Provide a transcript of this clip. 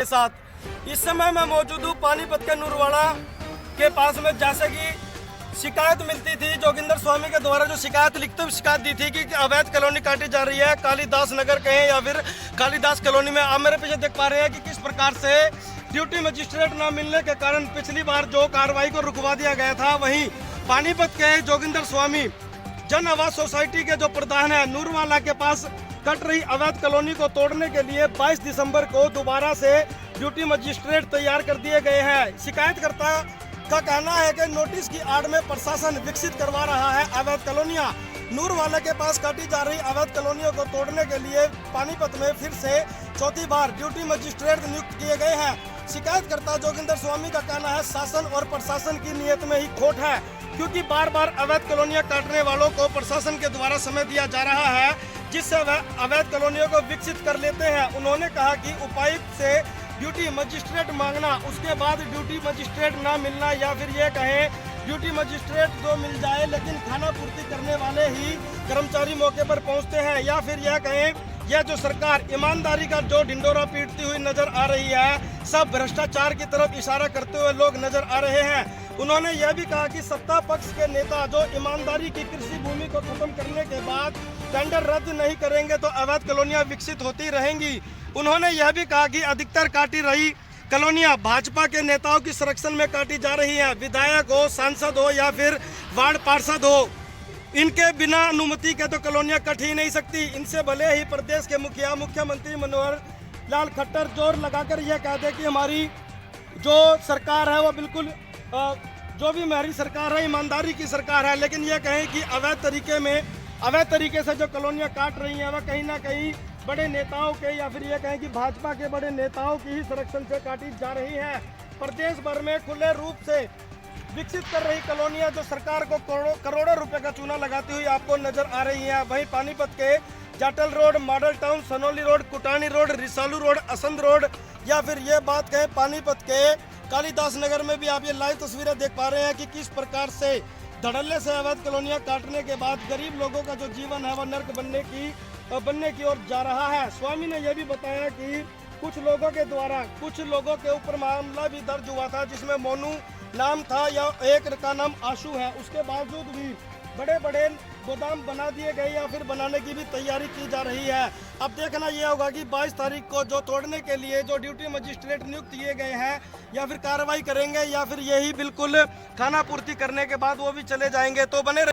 के साथ इस समय मैं मौजूद हूँ पानीपत के नूरवाड़ा के पास में। जैसे कि शिकायत मिलती थी, जोगिंदर स्वामी के द्वारा जो शिकायत लिखते हुए शिकायत दी थी कि अवैध कॉलोनी काटी जा रही है, कालिदास नगर कहें या फिर कालिदास कॉलोनी में। आप मेरे पीछे देख पा रहे हैं कि किस प्रकार से ड्यूटी मजिस्ट्रेट न मिलने के कारण पिछली बार जो कार्रवाई को रुकवा दिया गया था, वहीं पानीपत के जोगिंदर स्वामी जन आवास सोसाइटी के जो प्रधान है नूरवाला के पास कट रही अवैध कॉलोनी को तोड़ने के लिए 22 दिसंबर को दोबारा से ड्यूटी मजिस्ट्रेट तैयार कर दिए गए हैं। शिकायतकर्ता का कहना है कि नोटिस की आड़ में प्रशासन विकसित करवा रहा है अवैध कॉलोनियां। नूरवाला के पास काटी जा रही अवैध कॉलोनियों को तोड़ने के लिए पानीपत में फिर से चौथी बार ड्यूटी मजिस्ट्रेट नियुक्त किए गए हैं। शिकायतकर्ता जोगिंदर स्वामी का कहना है शासन और प्रशासन की नीयत में ही खोट है, क्योंकि बार बार अवैध कॉलोनियां काटने वालों को प्रशासन के द्वारा समय दिया जा रहा है, जिससे वह अवैध कॉलोनियों को विकसित कर लेते हैं। उन्होंने कहा कि उपायुक्त से ड्यूटी मजिस्ट्रेट मांगना, उसके बाद ड्यूटी मजिस्ट्रेट ना मिलना, या फिर ये कहें ड्यूटी मजिस्ट्रेट तो मिल जाए लेकिन खाना पूर्ति करने वाले ही कर्मचारी मौके पर पहुंचते हैं, या फिर यह कहें यह जो सरकार ईमानदारी का जो ढिंडोरा पीटती हुई नजर आ रही है, सब भ्रष्टाचार की तरफ इशारा करते हुए लोग नजर आ रहे हैं। उन्होंने यह भी कहा कि सत्ता पक्ष के नेता जो ईमानदारी की कृषि भूमि को खत्म करने के बाद टेंडर रद्द नहीं करेंगे तो अवैध कॉलोनियां विकसित होती रहेंगी। उन्होंने यह भी कहा कि अधिकतर काटी रही कॉलोनियां भाजपा के नेताओं की संरक्षण में काटी जा रही हैं। विधायक हो, सांसद हो या फिर वार्ड पार्षद हो, इनके बिना अनुमति के तो कॉलोनियां कट ही नहीं सकती। इनसे भले ही प्रदेश के मुखिया मुख्यमंत्री मनोहर लाल खट्टर जोर लगाकर यह कह दे कि हमारी जो सरकार है वो बिल्कुल जो भी हमारी सरकार है ईमानदारी की सरकार है, लेकिन यह कहें कि अवैध तरीके से जो कॉलोनियां काट रही हैं वह कहीं ना कहीं बड़े नेताओं के, या फिर यह कहें कि भाजपा के बड़े नेताओं की ही संरक्षण से काटी जा रही है। प्रदेश भर में खुले रूप से विकसित कर रही कॉलोनियां जो सरकार को करोड़ों रुपए का चूना लगाती हुई आपको नजर आ रही हैं। वहीं पानीपत के Jatal road, model town, Sanoli road, Kutani road, Risalu road, Assandh road, या फिर ये बात कहें पानीपत के कालिदास नगर में भी आप ये लाइव तस्वीरें देख पा रहे हैं कि किस प्रकार से धड़ल्ले से अवैध कॉलोनियां काटने के बाद गरीब लोगों का जो जीवन है वह नर्क बनने की ओर जा रहा है। स्वामी ने यह भी बताया कि कुछ लोगों के द्वारा कुछ लोगों के ऊपर मामला भी दर्ज हुआ था, जिसमें मोनू नाम था या एक का नाम आशु है। उसके बावजूद भी बड़े बड़े गोदाम बना दिए गए या फिर बनाने की भी तैयारी की जा रही है। अब देखना यह होगा कि 22 तारीख को जो तोड़ने के लिए जो ड्यूटी मजिस्ट्रेट नियुक्त किए गए हैं या फिर कार्रवाई करेंगे, या फिर यही बिल्कुल खाना पूर्ति करने के बाद वो भी चले जाएंगे। तो बने